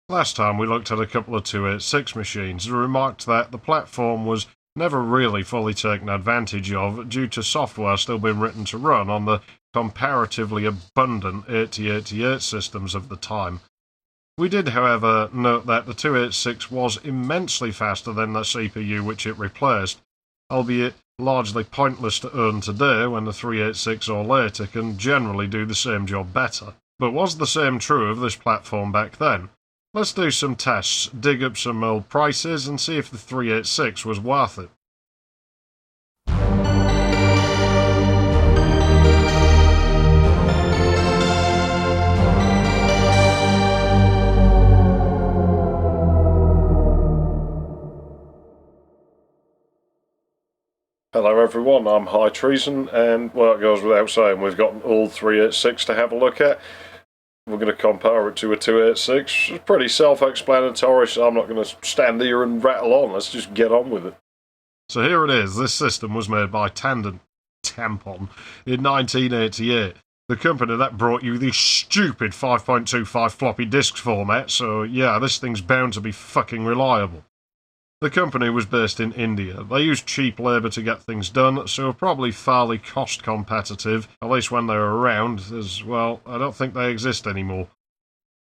Last time we looked at a couple of 286 machines and remarked that the platform was never really fully taken advantage of due to software still being written to run on the comparatively abundant 8088 systems of the time. We did, however, note that the 286 was immensely faster than the CPU which it replaced, albeit largely pointless to own today when the 386 or later can generally do the same job better. But was the same true of this platform back then? Let's do some tests, dig up some old prices and see if the 386 was worth it. Hello everyone, I'm High Treason, and well, it goes without saying, we've got an old 386 to have a look at. We're going to compare it to a 286. It's pretty self-explanatory, so I'm not going to stand here and rattle on. Let's just get on with it. So here it is. This system was made by Tandon in 1988. The company that brought you the stupid 5.25 floppy disk format, so yeah, this thing's bound to be fucking reliable. The company was based in India. They used cheap labour to get things done, so were probably fairly cost competitive, at least when they were around, as, well, I don't think they exist anymore.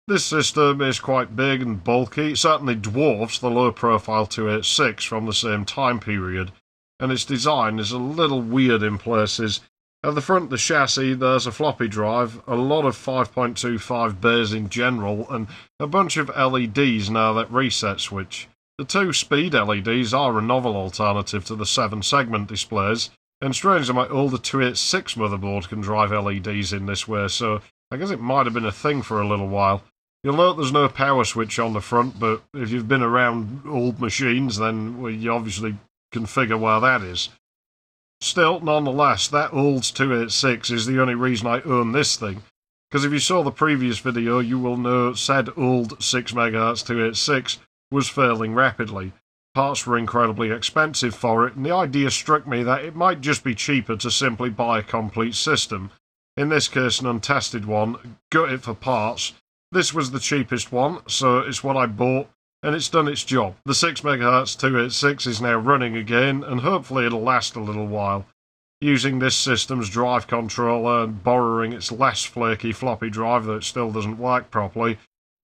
This system is quite big and bulky, it certainly dwarfs the low-profile 286 from the same time period, and its design is a little weird in places. At the front of the chassis there's a floppy drive, a lot of 5.25 bays in general, and a bunch of LEDs now that reset switch. The two speed LEDs are a novel alternative to the 7-segment displays, and strangely my older 286 motherboard can drive LEDs in this way, so I guess it might have been a thing for a little while. You'll note there's no power switch on the front, but if you've been around old machines, then you obviously can figure where that is. Still, nonetheless, that old 286 is the only reason I own this thing, because if you saw the previous video, you will know said old 6MHz 286 was failing rapidly. Parts were incredibly expensive for it, and the idea struck me that it might just be cheaper to simply buy a complete system. In this case, an untested one, gut it for parts. This was the cheapest one, so it's what I bought, and it's done its job. The 6MHz 286 is now running again, and hopefully it'll last a little while. Using this system's drive controller and borrowing its less flaky floppy drive that still doesn't work properly,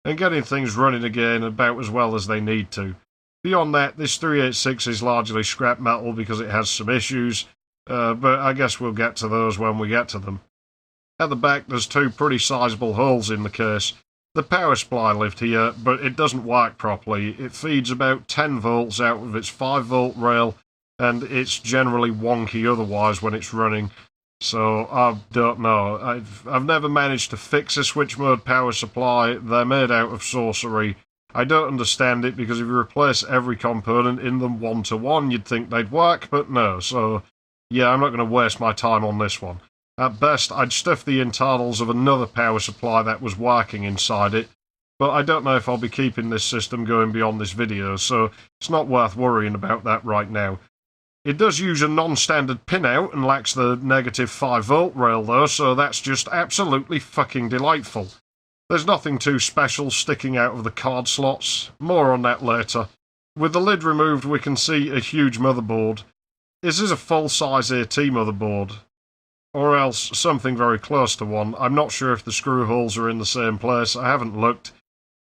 and getting things running again about as well as they need to. Beyond that, this 386 is largely scrap metal because it has some issues, but I guess we'll get to those when we get to them. At the back there's two pretty sizable holes in the case. The power supply lived here, but it doesn't work properly. It feeds about 10 volts out of its 5-volt rail, and it's generally wonky otherwise when it's running. So, I don't know. I've never managed to fix a switch mode power supply. They're made out of sorcery. I don't understand it because if you replace every component in them one-to-one, you'd think they'd work, but no. So, yeah, I'm not going to waste my time on this one. At best, I'd stuff the internals of another power supply that was working inside it, but I don't know if I'll be keeping this system going beyond this video, so it's not worth worrying about that right now. It does use a non-standard pinout and lacks the negative 5-volt rail though, so that's just absolutely fucking delightful. There's nothing too special sticking out of the card slots. More on that later. With the lid removed we can see a huge motherboard. This is a full-size AT motherboard, or else something very close to one. I'm not sure if the screw holes are in the same place, I haven't looked.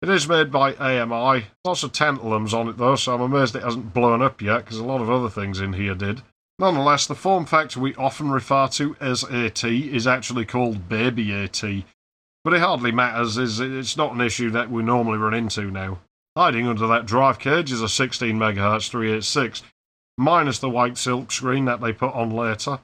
It is made by AMI. Lots of tantalums on it though, so I'm amazed it hasn't blown up yet, because a lot of other things in here did. Nonetheless, the form factor we often refer to as AT is actually called Baby AT. But it hardly matters, it's not an issue that we normally run into now. Hiding under that drive cage is a 16MHz 386, minus the white silk screen that they put on later.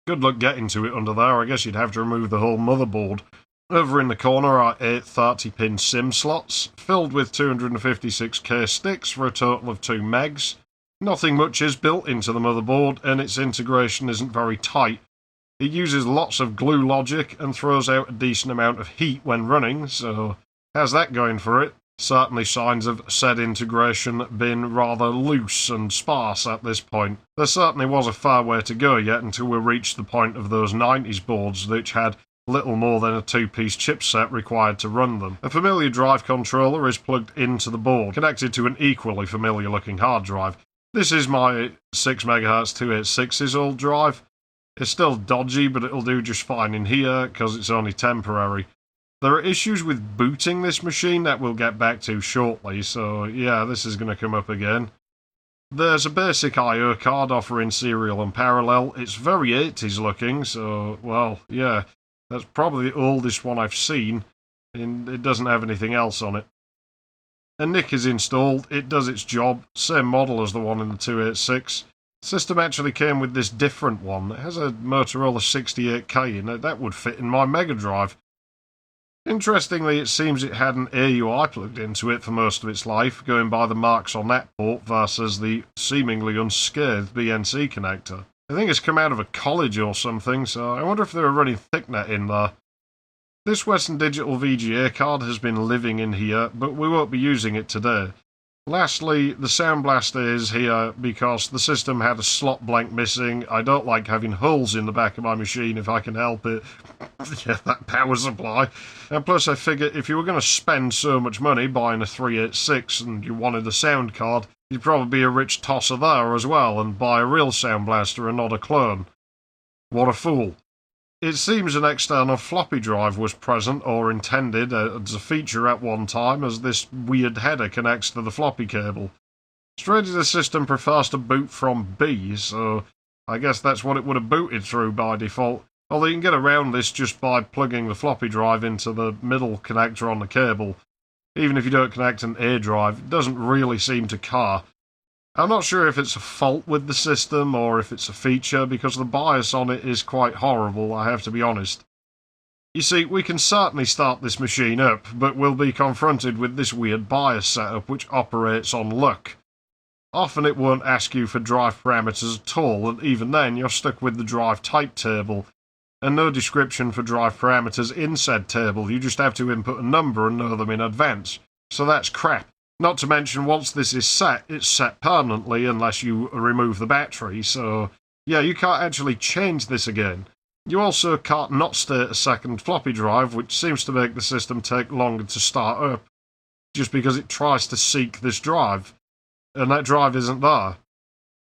Good luck getting to it under there, I guess you'd have to remove the whole motherboard. Over in the corner are 8 30-pin SIM slots, filled with 256K sticks for a total of 2 megs. Nothing much is built into the motherboard, and its integration isn't very tight. It uses lots of glue logic and throws out a decent amount of heat when running, so how's that going for it? Certainly signs of said integration been rather loose and sparse at this point. There certainly was a fair way to go yet until we reached the point of those 90s boards which had little more than a two-piece chipset required to run them. A familiar drive controller is plugged into the board, connected to an equally familiar-looking hard drive. This is my 6MHz 286's old drive. It's still dodgy, but it'll do just fine in here, because it's only temporary. There are issues with booting this machine that we'll get back to shortly, so yeah, this is going to come up again. There's a basic I/O card offering serial and parallel. It's very 80s looking, so, well, yeah, that's probably the oldest one I've seen, and it doesn't have anything else on it. A NIC is installed, it does its job, same model as the one in the 286. The system actually came with this different one. It has a Motorola 68K in it, that would fit in my Mega Drive. Interestingly, it seems it had an AUI plugged into it for most of its life, going by the marks on that port versus the seemingly unscathed BNC connector. I think it's come out of a college or something, so I wonder if they were running ThickNet in there. This Western Digital VGA card has been living in here, but we won't be using it today. Lastly, the Sound Blaster is here because the system had a slot blank missing. I don't like having holes in the back of my machine if I can help it. Yeah, that power supply. And plus I figure if you were going to spend so much money buying a 386 and you wanted a sound card, you'd probably be a rich tosser there as well and buy a real Sound Blaster and not a clone. What a fool. It seems an external floppy drive was present or intended as a feature at one time, as this weird header connects to the floppy cable. Strangely, the system prefers to boot from B, so I guess that's what it would have booted through by default. Although you can get around this just by plugging the floppy drive into the middle connector on the cable. Even if you don't connect an A drive, it doesn't really seem to care. I'm not sure if it's a fault with the system or if it's a feature, because the BIOS on it is quite horrible, I have to be honest. You see, we can certainly start this machine up, but we'll be confronted with this weird BIOS setup which operates on luck. Often it won't ask you for drive parameters at all, and even then you're stuck with the drive type table, and no description for drive parameters in said table. You just have to input a number and know them in advance. So that's crap. Not to mention, once this is set, it's set permanently unless you remove the battery, so yeah, you can't actually change this again. You also can't not state a second floppy drive, which seems to make the system take longer to start up, just because it tries to seek this drive, and that drive isn't there.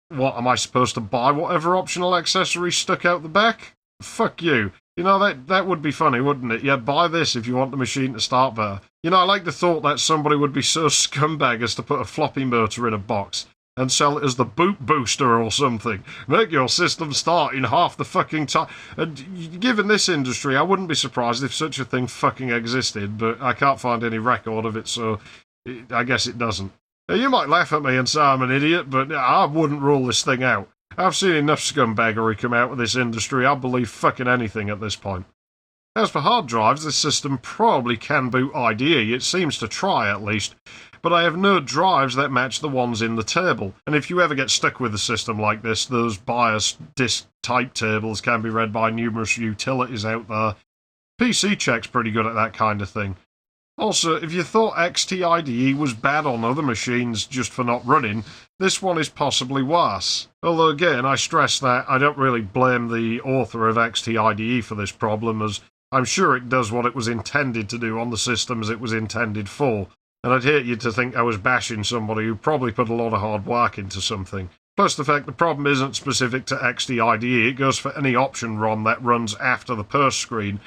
What, am I supposed to buy whatever optional accessories stuck out the back? Fuck you. You know, that would be funny, wouldn't it? Yeah, buy this if you want the machine to start better. You know, I like the thought that somebody would be so scumbag as to put a floppy motor in a box and sell it as the boot booster or something. Make your system start in half the fucking time. And given this industry, I wouldn't be surprised if such a thing fucking existed, but I can't find any record of it, so I guess it doesn't. You might laugh at me and say I'm an idiot, but I wouldn't rule this thing out. I've seen enough scumbaggery come out of this industry, I believe fucking anything at this point. As for hard drives, this system probably can boot IDE, it seems to try at least, but I have no drives that match the ones in the table, and if you ever get stuck with a system like this, those BIOS disk type tables can be read by numerous utilities out there. PC Check's pretty good at that kind of thing. Also, if you thought XTIDE was bad on other machines just for not running, this one is possibly worse. Although again, I stress that I don't really blame the author of XTIDE for this problem, as I'm sure it does what it was intended to do on the systems it was intended for, and I'd hate you to think I was bashing somebody who probably put a lot of hard work into something. Plus the fact the problem isn't specific to XTIDE, it goes for any option ROM that runs after the purse screen.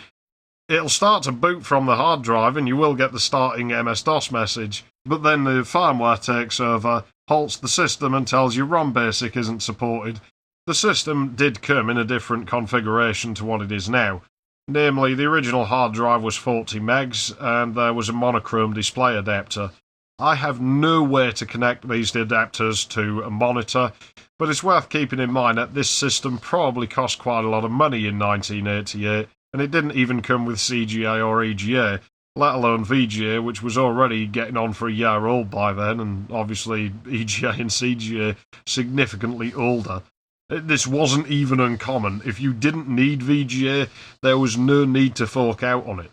It'll start to boot from the hard drive and you will get the starting MS-DOS message, but then the firmware takes over, halts the system and tells you ROM Basic isn't supported. The system did come in a different configuration to what it is now. Namely, the original hard drive was 40 megs and there was a monochrome display adapter. I have no way to connect these adapters to a monitor, but it's worth keeping in mind that this system probably cost quite a lot of money in 1988, and it didn't even come with CGA or EGA, let alone VGA, which was already getting on for a year old by then, and obviously EGA and CGA significantly older. This wasn't even uncommon. If you didn't need VGA, there was no need to fork out on it.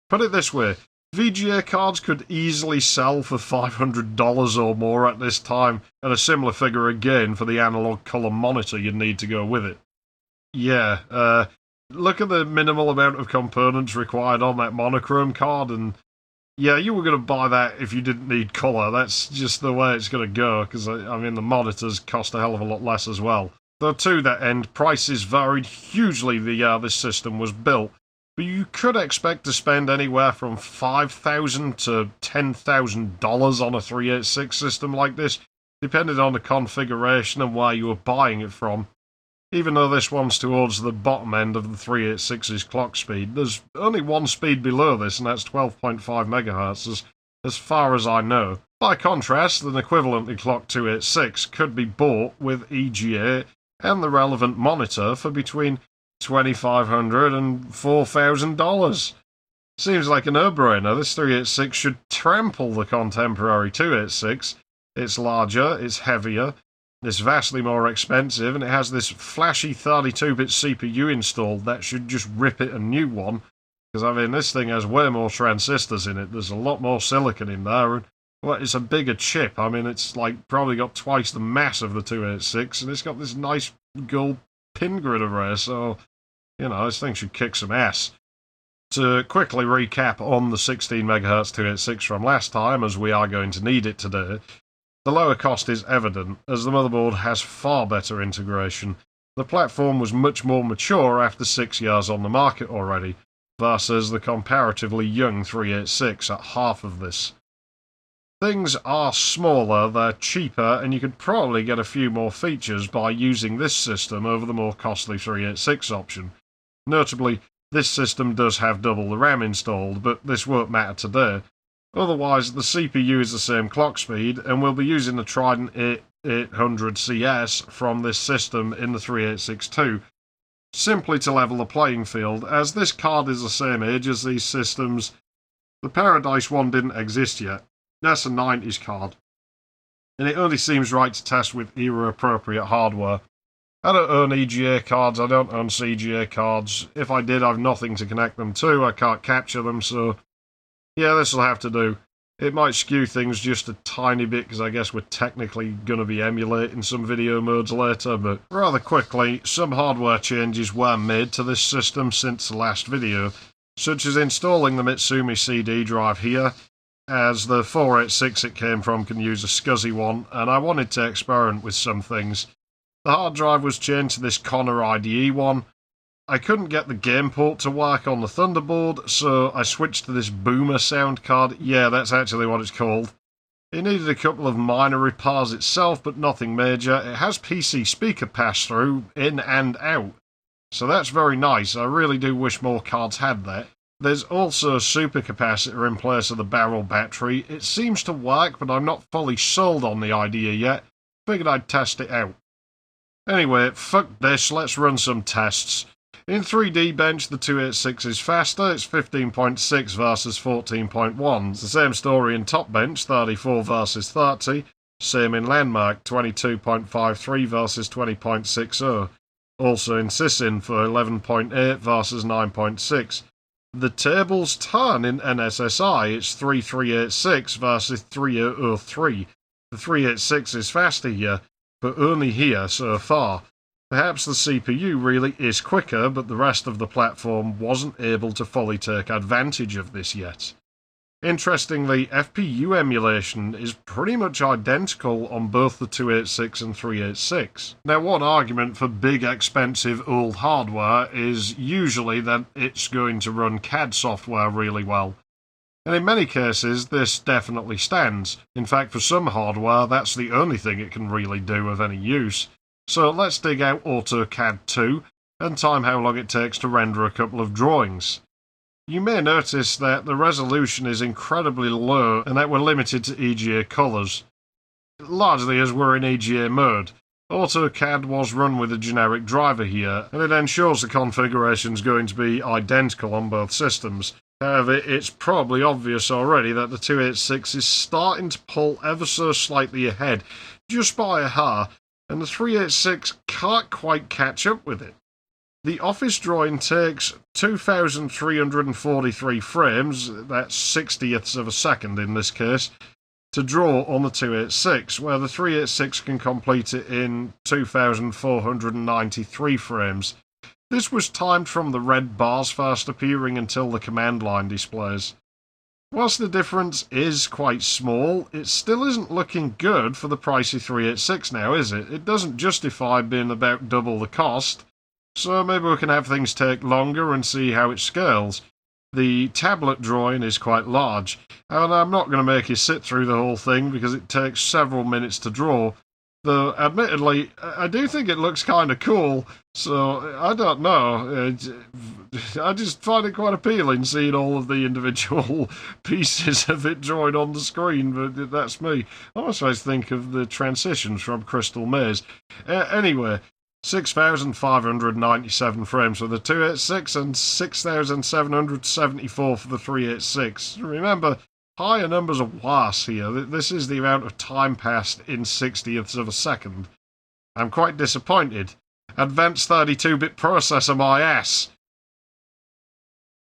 Put it this way, VGA cards could easily sell for $500 or more at this time, and a similar figure again for the analog colour monitor you'd need to go with it. Yeah, look at the minimal amount of components required on that monochrome card, and yeah, you were going to buy that if you didn't need colour. That's just the way it's going to go, because, I mean, the monitors cost a hell of a lot less as well. Though to that end, prices varied hugely the year this system was built, but you could expect to spend anywhere from $5,000 to $10,000 on a 386 system like this, depending on the configuration and where you were buying it from. Even though this one's towards the bottom end of the 386's clock speed, there's only one speed below this, and that's 12.5 MHz, as far as I know. By contrast, an equivalently clocked 286 could be bought with EGA and the relevant monitor for between $2,500 and $4,000. Seems like a no-brainer. This 386 should trample the contemporary 286. It's larger, it's heavier, it's vastly more expensive, and it has this flashy 32-bit CPU installed that should just rip it a new one. Because, I mean, this thing has way more transistors in it. There's a lot more silicon in there, and well, it's a bigger chip. I mean, it's like probably got twice the mass of the 286, and it's got this nice gold pin grid array, so, you know, this thing should kick some ass. To quickly recap on the 16 MHz 286 from last time, as we are going to need it today, the lower cost is evident, as the motherboard has far better integration. The platform was much more mature after 6 years on the market already, versus the comparatively young 386 at half of this. Things are smaller, they're cheaper, and you could probably get a few more features by using this system over the more costly 386 option. Notably, this system does have double the RAM installed, but this won't matter today. Otherwise, the CPU is the same clock speed, and we'll be using the Trident 800CS from this system in the 386 too, simply to level the playing field, as this card is the same age as these systems. The Paradise one didn't exist yet. That's a 90s card, and it only seems right to test with era-appropriate hardware. I don't own EGA cards, I don't own CGA cards. If I did, I've nothing to connect them to, I can't capture them, so yeah, this'll have to do. It might skew things just a tiny bit, because I guess we're technically going to be emulating some video modes later, but rather quickly, some hardware changes were made to this system since the last video, such as installing the Mitsumi CD drive here, as the 486 it came from can use a SCSI one, and I wanted to experiment with some things. The hard drive was changed to this Connor IDE one. I couldn't get the game port to work on the Thunderboard, so I switched to this Boomer sound card. Yeah, that's actually what it's called. It needed a couple of minor repairs itself, but nothing major. It has PC speaker pass-through, in and out, so that's very nice. I really do wish more cards had that. There's also a supercapacitor in place of the barrel battery. It seems to work, but I'm not fully sold on the idea yet. Figured I'd test it out. Anyway, fuck this, let's run some tests. In 3D bench, the 286 is faster, it's 15.6 versus 14.1. It's the same story in top bench, 34 versus 30. Same in landmark, 22.53 versus 20.60. Also in sysin for 11.8 versus 9.6. The tables turn in NSSI, it's 3386 versus 3003. The 386 is faster here, but only here so far. Perhaps the CPU really is quicker, but the rest of the platform wasn't able to fully take advantage of this yet. Interestingly, FPU emulation is pretty much identical on both the 286 and 386. Now, one argument for big, expensive, old hardware is usually that it's going to run CAD software really well. And in many cases, this definitely stands. In fact, for some hardware, that's the only thing it can really do of any use. So let's dig out Autocad 2 and time how long it takes to render a couple of drawings. You may notice that the resolution is incredibly low and that we're limited to EGA colours, largely as we're in EGA mode. Autocad was run with a generic driver here, and it ensures the configuration is going to be identical on both systems. However, it's probably obvious already that the 286 is starting to pull ever so slightly ahead, just by a hair, and the 386 can't quite catch up with it. The office drawing takes 2,343 frames, that's 60ths of a second in this case, to draw on the 286, where the 386 can complete it in 2,493 frames. This was timed from the red bars first appearing until the command line displays. Whilst the difference is quite small, it still isn't looking good for the pricey 386 now, is it? It doesn't justify being about double the cost, so maybe we can have things take longer and see how it scales. The tablet drawing is quite large, and I'm not going to make you sit through the whole thing because it takes several minutes to draw, though admittedly I do think it looks kind of cool, so I don't know. I just find it quite appealing seeing all of the individual pieces of it drawing on the screen, but that's me. I also think of the transitions from Crystal Maze. Anyway, 6,597 frames for the 286 and 6,774 for the 386. Remember, higher numbers are worse here. This is the amount of time passed in 60ths of a second. I'm quite disappointed. Advanced 32-bit processor, my ass.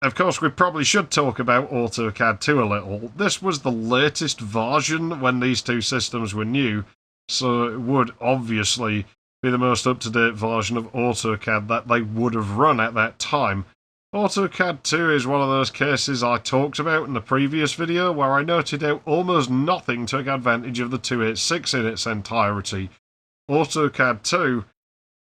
Of course, we probably should talk about Autocad 2 a little. This was the latest version when these two systems were new, so it would obviously be the most up-to-date version of Autocad that they would have run at that time. Autocad 2 is one of those cases I talked about in the previous video where I noted how almost nothing took advantage of the 286 in its entirety. Autocad 2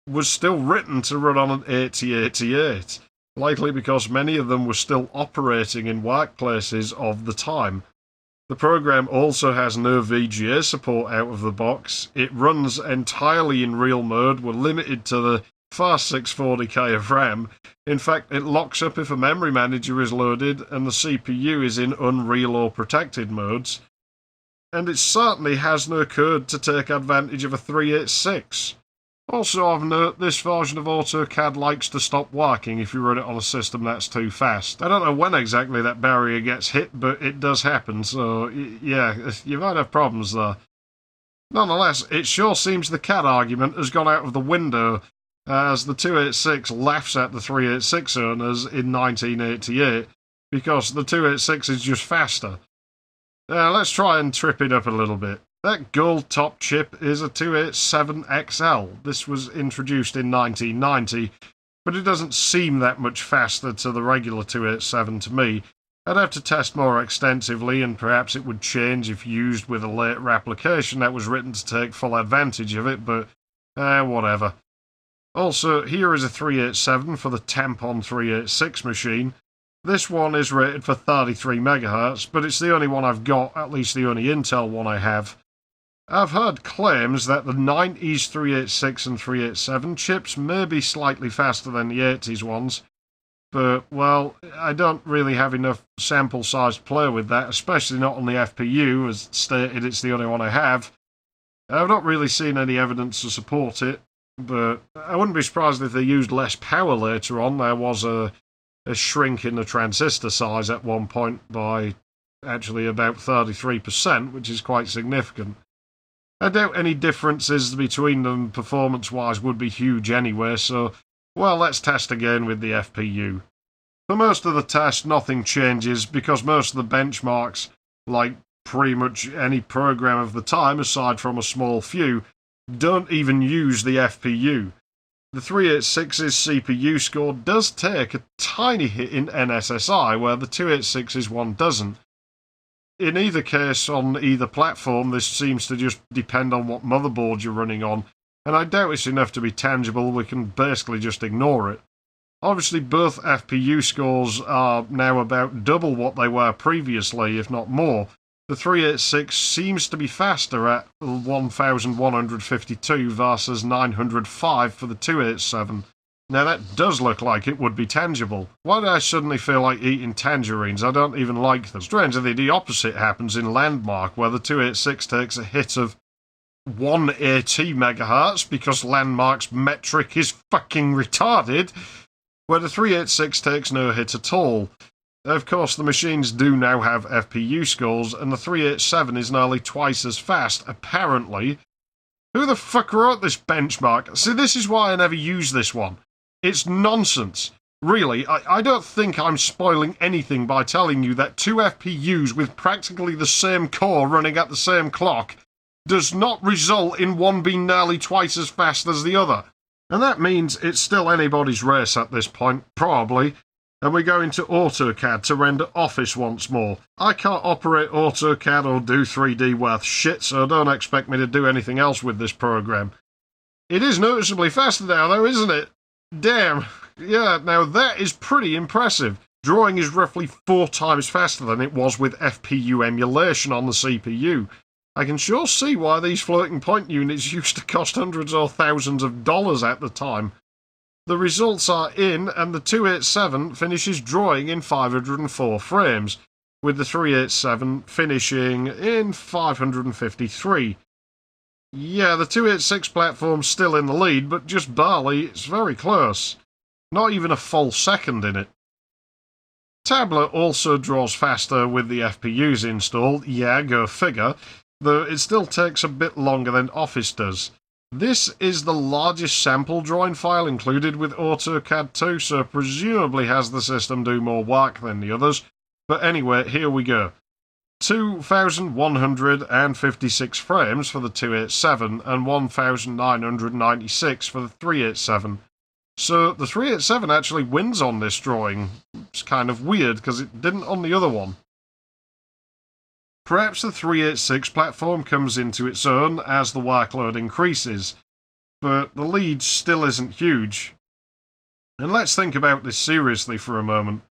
was still written to run on an 8088, likely because many of them were still operating in workplaces of the time. The program also has no VGA support out of the box. It runs entirely in real mode. We're limited to the fast 640k of RAM. In fact, it locks up if a memory manager is loaded and the CPU is in unreal or protected modes. And it certainly has no code to take advantage of a 386. Also of note, this version of Autocad likes to stop working if you run it on a system that's too fast. I don't know when exactly that barrier gets hit, but it does happen, so yeah, you might have problems there. Nonetheless, it sure seems the CAD argument has gone out of the window, as the 286 laughs at the 386 owners in 1988, because the 286 is just faster. Let's try and trip it up a little bit. That gold top chip is a 287XL. This was introduced in 1990, but it doesn't seem that much faster to the regular 287 to me. I'd have to test more extensively, and perhaps it would change if used with a later application that was written to take full advantage of it, but whatever. Also, here is a 387 for the Tampon 386 machine. This one is rated for 33 MHz, but it's the only one I've got, at least the only Intel one I have. I've heard claims that the 90s 386 and 387 chips may be slightly faster than the 80s ones, but, well, I don't really have enough sample size to play with that, especially not on the FPU, as stated it's the only one I have. I've not really seen any evidence to support it, but I wouldn't be surprised if they used less power later on. There was a shrink in the transistor size at one point by actually about 33%, which is quite significant. I doubt any differences between them performance-wise would be huge anyway, so, well, let's test again with the FPU. For most of the test, nothing changes, because most of the benchmarks, like pretty much any program of the time, aside from a small few, don't even use the FPU. The 386's CPU score does take a tiny hit in NSSI, where the 286's one doesn't. In either case, on either platform, this seems to just depend on what motherboard you're running on, and I doubt it's enough to be tangible. We can basically just ignore it. Obviously, both FPU scores are now about double what they were previously, if not more. The 386 seems to be faster at 1152 versus 905 for the 287. Now that does look like it would be tangible. Why do I suddenly feel like eating tangerines? I don't even like them. Strangely, the opposite happens in Landmark, where the 286 takes a hit of 180 MHz because Landmark's metric is fucking retarded, where the 386 takes no hit at all. Of course, the machines do now have FPU scores, and the 387 is nearly twice as fast, apparently. Who the fuck wrote this benchmark? See, this is why I never use this one. It's nonsense. Really, I don't think I'm spoiling anything by telling you that two FPUs with practically the same core running at the same clock does not result in one being nearly twice as fast as the other. And that means it's still anybody's race at this point, probably, and we go into Autocad to render Office once more. I can't operate Autocad or do 3D worth shit, so don't expect me to do anything else with this program. It is noticeably faster now, though, isn't it? Damn. Yeah, now that is pretty impressive. Drawing is roughly 4 times faster than it was with FPU emulation on the CPU. I can sure see why these floating point units used to cost hundreds or thousands of dollars at the time. The results are in, and the 287 finishes drawing in 504 frames, with the 387 finishing in 553. Yeah, the 286 platform's still in the lead, but just barely. It's very close. Not even a full second in it. Tablet also draws faster with the FPUs installed, yeah, go figure, though it still takes a bit longer than Office does. This is the largest sample drawing file included with AutoCAD 2, so presumably has the system do more work than the others. But anyway, here we go. 2,156 frames for the 287 and 1,996 for the 387. So the 387 actually wins on this drawing. It's kind of weird because it didn't on the other one. Perhaps the 386 platform comes into its own as the workload increases, but the lead still isn't huge. And let's think about this seriously for a moment.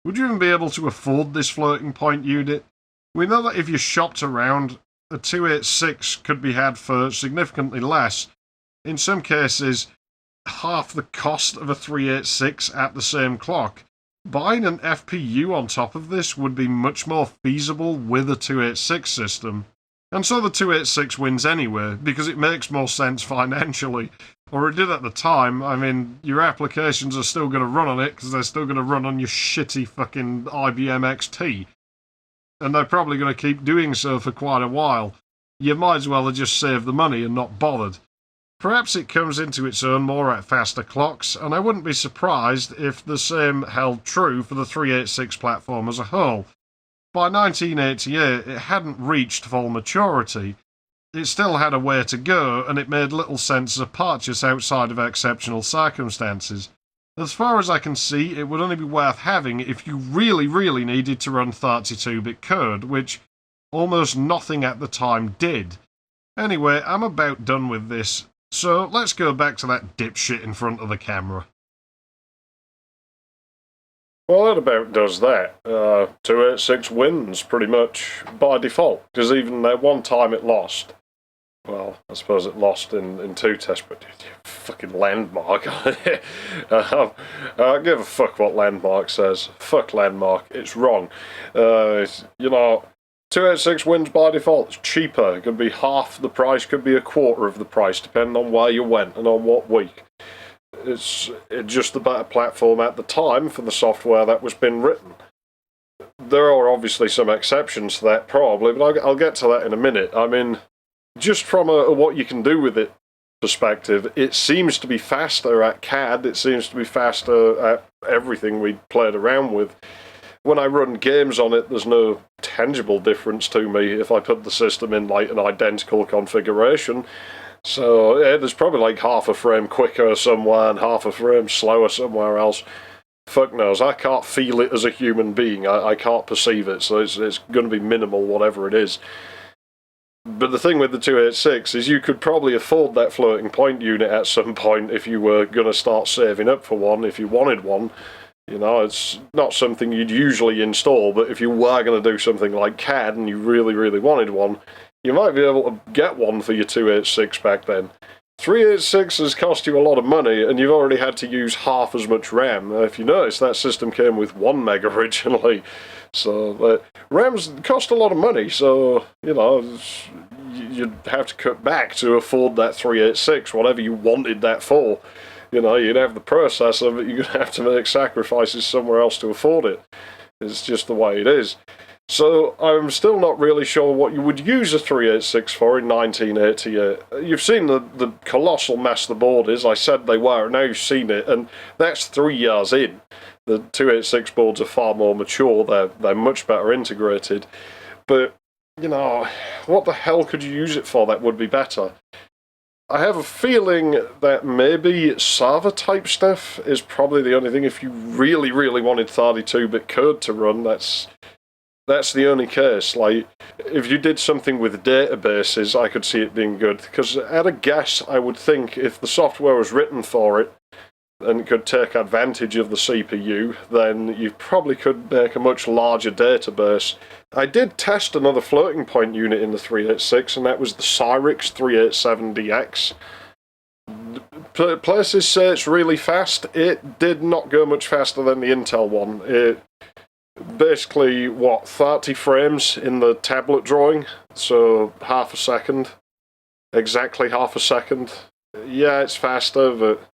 Would you even be able to afford this floating point unit? We know that if you shopped around, a 286 could be had for significantly less. In some cases, half the cost of a 386 at the same clock. Buying an FPU on top of this would be much more feasible with a 286 system. And so the 286 wins anyway, because it makes more sense financially. Or it did at the time. I mean, your applications are still going to run on it, because they're still going to run on your shitty fucking IBM XT. And they're probably going to keep doing so for quite a while. You might as well have just saved the money and not bothered. Perhaps it comes into its own more at faster clocks, and I wouldn't be surprised if the same held true for the 386 platform as a whole. By 1988, it hadn't reached full maturity. It still had a way to go, and it made little sense as a purchase outside of exceptional circumstances. As far as I can see, it would only be worth having if you really needed to run 32-bit code, which almost nothing at the time did. Anyway, I'm about done with this, so let's go back to that dipshit in front of the camera. Well, that about does that. 286 wins, pretty much, by default, because even that one time it lost. Well, I suppose it lost in 2 tests, but fucking Landmark. I give a fuck what Landmark says. Fuck Landmark, it's wrong. 286 wins by default. It's cheaper. It could be half the price, could be a quarter of the price, depending on where you went and on what week. It's just the better platform at the time for the software that was being written. There are obviously some exceptions to that, probably, but I'll get to that in a minute. I mean, just from a what you can do with it perspective, it seems to be faster at CAD, it seems to be faster at everything we played around with. When I run games on it, there's no tangible difference to me if I put the system in like an identical configuration. So yeah, there's probably like half a frame quicker somewhere and half a frame slower somewhere else. Fuck knows, I can't feel it as a human being, I can't perceive it, so it's going to be minimal whatever it is. But the thing with the 286 is you could probably afford that floating point unit at some point if you were going to start saving up for one, if you wanted one. You know, it's not something you'd usually install, but if you were going to do something like CAD and you really wanted one, you might be able to get one for your 286 back then. 386s cost you a lot of money, and you've already had to use half as much RAM. If you notice, that system came with 1 meg originally. So, RAMs cost a lot of money, so, you know, you'd have to cut back to afford that 386, whatever you wanted that for. You know, you'd have the processor, but you're going to have to make sacrifices somewhere else to afford it. It's just the way it is. So, I'm still not really sure what you would use a 386 for in 1988. You've seen the colossal mess the board is. I said they were, and now you've seen it, and that's 3 years in. The 286 boards are far more mature, they're much better integrated. But, you know, what the hell could you use it for that would be better? I have a feeling that maybe server type stuff is probably the only thing. If you really, really wanted 32-bit code to run, that's the only case. Like, if you did something with databases, I could see it being good. Because at a guess, I would think if the software was written for it and could take advantage of the CPU, then you probably could make a much larger database. I did test another floating point unit in the 386, and that was the Cyrix 387DX. Places say it's really fast. It did not go much faster than the Intel one. It basically, 30 frames in the tablet drawing, so half a second. Exactly half a second. Yeah, it's faster, but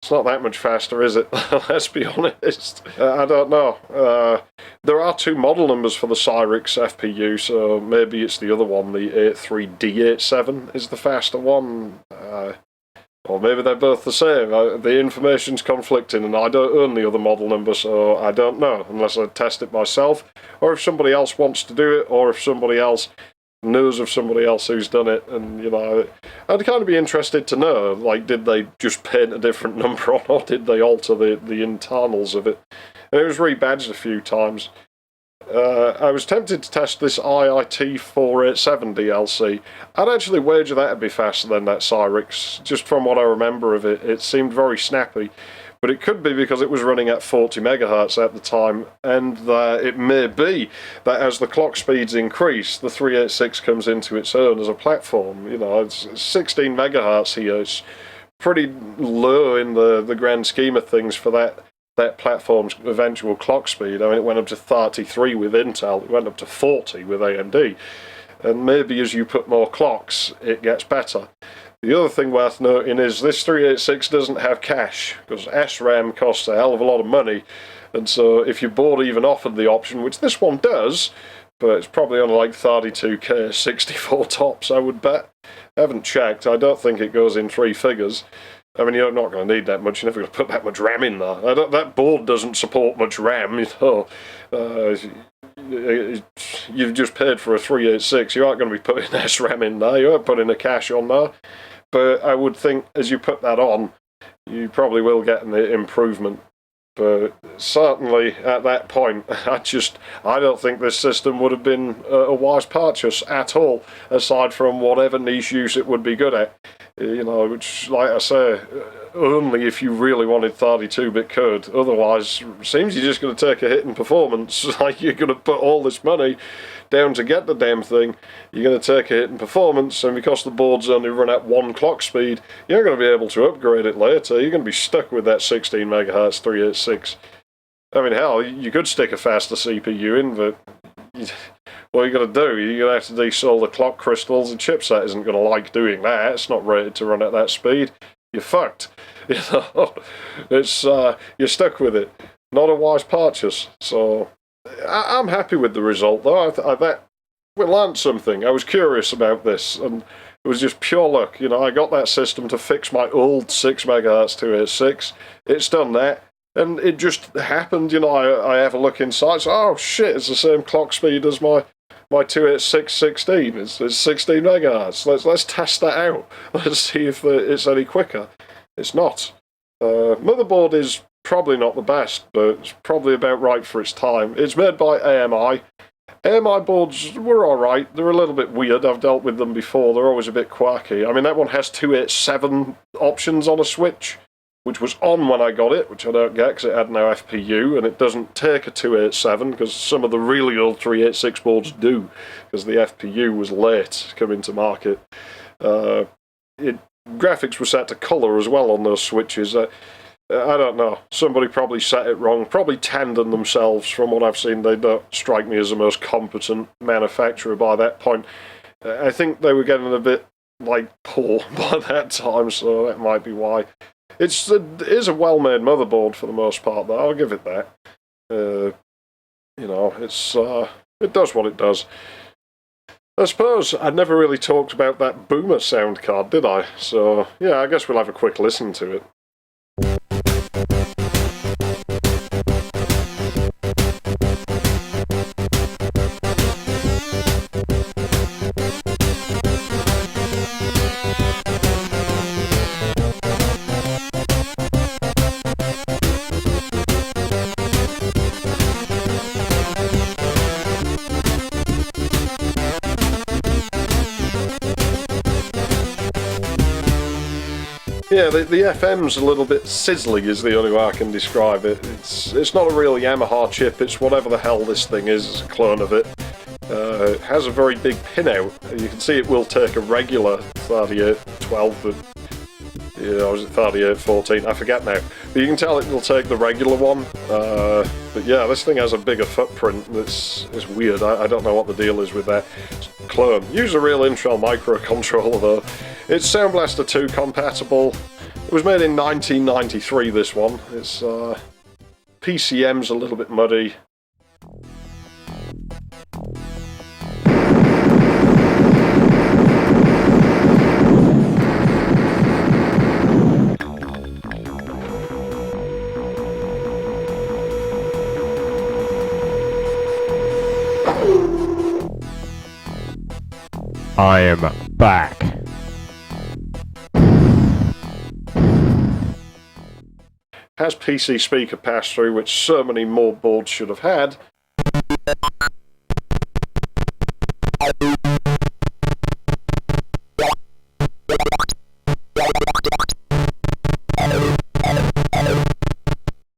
it's not that much faster, is it? Let's be honest. I don't know. There are two model numbers for the Cyrix FPU, so maybe it's the other one, the 83D87 is the faster one. Or maybe they're both the same. The information's conflicting, and I don't own the other model number, so I don't know, unless I test it myself, or if somebody else wants to do it, or if somebody else knows of somebody else who's done it. And, you know, I'd kind of be interested to know, like, did they just paint a different number on, or did they alter the internals of it? And it was rebadged a few times. I was tempted to test this IIT 487 DLC. I'd actually wager that'd be faster than that Cyrix, just from what I remember of it. It seemed very snappy, but it could be because it was running at 40 megahertz at the time, and it may be that as the clock speeds increase, the 386 comes into its own as a platform. You know, it's 16 megahertz here. It's pretty low in the grand scheme of things for that platform's eventual clock speed. I mean, it went up to 33 with Intel, it went up to 40 with AMD, and maybe as you put more clocks, it gets better. The other thing worth noting is this 386 doesn't have cache, because SRAM costs a hell of a lot of money, and so if your board even offered the option, which this one does, but it's probably on like 32K 64 tops, I would bet. I haven't checked, I don't think it goes in three figures. I mean, you're not going to need that much. You're never going to put that much RAM in there. That board doesn't support much RAM, you know. You've just paid for a 386. You aren't going to be putting SRAM in there. You aren't putting a cache on there. But I would think as you put that on, you probably will get an improvement. But certainly at that point, I don't think this system would have been a wise purchase at all, aside from whatever niche use it would be good at. You know, which, like I say, only if you really wanted 32-bit code. Otherwise, it seems you're just going to take a hit in performance. Like, you're going to put all this money down to get the damn thing, you're going to take a hit in performance, and because the boards only run at 1 clock speed, you're not going to be able to upgrade it later. You're going to be stuck with that 16 megahertz 386. I mean, hell, you could stick a faster CPU in, but what are you going to do? You're going to have to desol the clock crystals. The chipset isn't going to like doing that. It's not rated to run at that speed. You're fucked. You know, you're stuck with it. Not a wise purchase. So I'm happy with the result, though. I bet we learned something. I was curious about this, and it was just pure luck. You know, I got that system to fix my old 6 megahertz 286. It's done that. And it just happened, you know, I have a look inside, so, oh shit, it's the same clock speed as my 286-16. It's 16 megahertz. Let's test that out. Let's see if it's any quicker. It's not. Motherboard is probably not the best, but it's probably about right for its time. It's made by AMI. AMI boards were alright. They're a little bit weird. I've dealt with them before. They're always a bit quirky. I mean, that one has 287 options on a switch, which was on when I got it, which I don't get because it had no FPU, and it doesn't take a 287 because some of the really old 386 boards do, because the FPU was late coming to market. Graphics were set to colour as well on those switches. I don't know. Somebody probably set it wrong. Probably Tandon themselves. From what I've seen, they don't strike me as the most competent manufacturer by that point. I think they were getting a bit, like, poor by that time, so that might be why. It is a well-made motherboard for the most part, though. I'll give it that. You know, it does what it does. I suppose I never really talked about that Boomer sound card, did I? So, yeah, I guess we'll have a quick listen to it. Yeah, the FM's a little bit sizzly is the only way I can describe it. It's not a real Yamaha chip, it's whatever the hell this thing is, it's a clone of it. It has a very big pinout. You can see it will take a regular 3812, but was it 3814? I forget now. But you can tell it will take the regular one. But yeah, this thing has a bigger footprint. It's weird. I don't know what the deal is with that. It's clone. Use a real Intel microcontroller though. It's Sound Blaster 2 compatible. It was made in 1993, this one. It's PCM's a little bit muddy. I am back. Has PC speaker pass-through, which so many more boards should have had.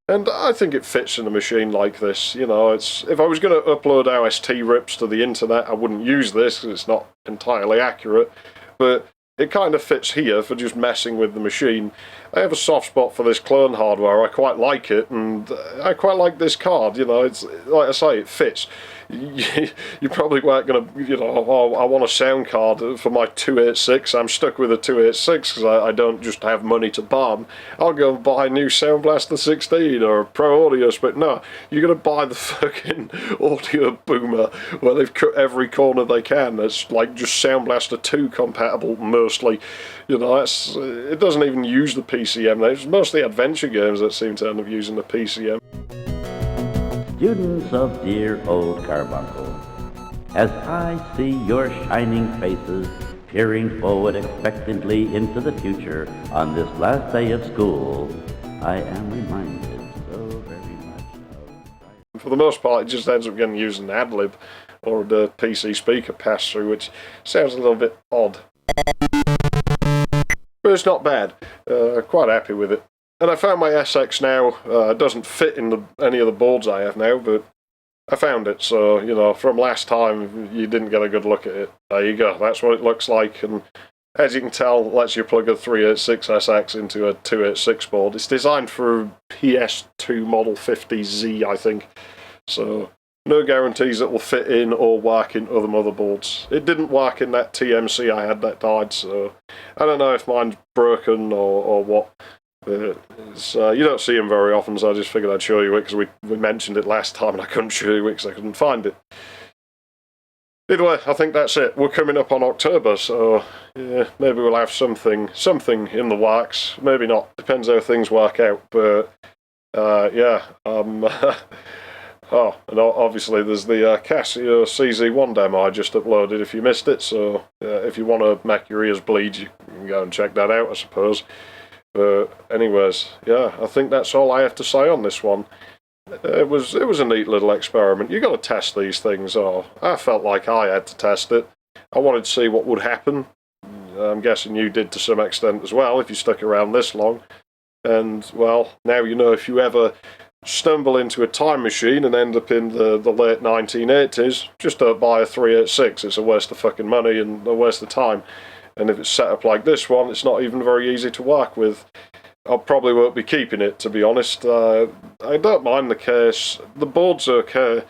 And I think it fits in a machine like this. You know, if I was going to upload OST rips to the internet, I wouldn't use this because it's not entirely accurate. But it kind of fits here for just messing with the machine. I have a soft spot for this clone hardware. I quite like it, and I quite like this card. You know, it's like I say, it fits. You probably weren't going to, you know, oh, I want a sound card for my 286. I'm stuck with a 286 because I don't just have money to bomb. I'll go and buy a new Sound Blaster 16 or a Pro Audio, but no, you're going to buy the fucking Audio Boomer where they've cut every corner they can. It's like just Sound Blaster 2 compatible mostly. You know, it doesn't even use the PCM. It's mostly adventure games that seem to end up using the PCM. Students of dear old Carbuncle, as I see your shining faces peering forward expectantly into the future on this last day of school, I am reminded so very much of... For the most part, it just ends up getting used in AdLib or the PC speaker pass-through, which sounds a little bit odd. But it's not bad. Quite happy with it. And I found my SX now. It doesn't fit in any of the boards I have now, but I found it. So, you know, from last time, you didn't get a good look at it. There you go. That's what it looks like. And as you can tell, it lets you plug a 386 SX into a 286 board. It's designed for a PS2 Model 50Z, I think. So, no guarantees it will fit in or work in other motherboards. It didn't work in that TMC I had that died, so I don't know if mine's broken or what. You don't see them very often, so I just figured I'd show you it because we mentioned it last time and I couldn't show you it because I couldn't find it. Either way, I think that's it. We're coming up on October, so yeah, maybe we'll have something in the works. Maybe not. Depends how things work out. But yeah, oh, and obviously there's the Casio CZ1 demo I just uploaded if you missed it. So if you want to make your ears bleed, you can go and check that out, I suppose. But anyways, yeah, I think that's all I have to say on this one. It was a neat little experiment. You got to test these things. Or I felt like I had to test it. I wanted to see what would happen. I'm guessing you did to some extent as well if you stuck around this long. And well, now you know if you ever stumble into a time machine and end up in the late 1980s, just don't buy a 386. It's a waste of fucking money and a waste of time. And if it's set up like this one, it's not even very easy to work with. I probably won't be keeping it, to be honest. I don't mind the case. The board's okay.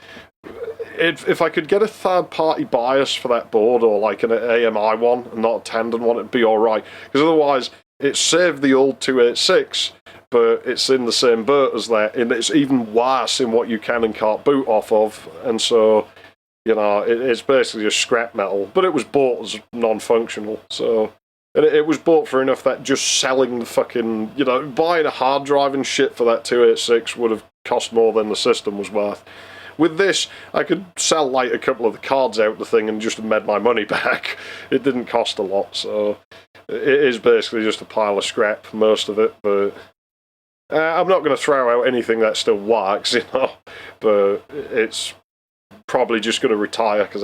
If I could get a third-party bias for that board, or like an AMI one, and not a Tandon one, it'd be alright. Because otherwise, it saved the old 286, but it's in the same boat as that, and it's even worse in what you can and can't boot off of. And so... you know, it's basically just scrap metal, but it was bought as non-functional, so... And it was bought for enough that just selling the fucking... you know, buying a hard drive and shit for that 286 would have cost more than the system was worth. With this, I could sell, like, a couple of the cards out the thing and just made my money back. It didn't cost a lot, so... it is basically just a pile of scrap, most of it, but... I'm not going to throw out anything that still works, you know, but it's... probably just going to retire because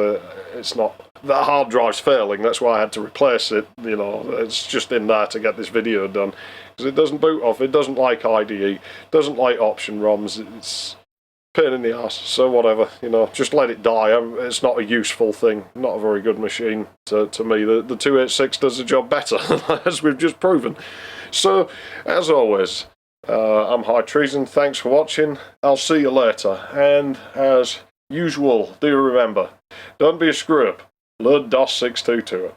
it's not, the hard drive's failing. That's why I had to replace it. You know, it's just in there to get this video done because it doesn't boot off. It doesn't like IDE, doesn't like option ROMs. It's a pain in the ass. So whatever, you know, just let it die. It's not a useful thing, not a very good machine to me. The 286 does the job better, as we've just proven. So as always, I'm High Treason. Thanks for watching. I'll see you later. And as usual, do remember, don't be a screw up. Load DOS 622.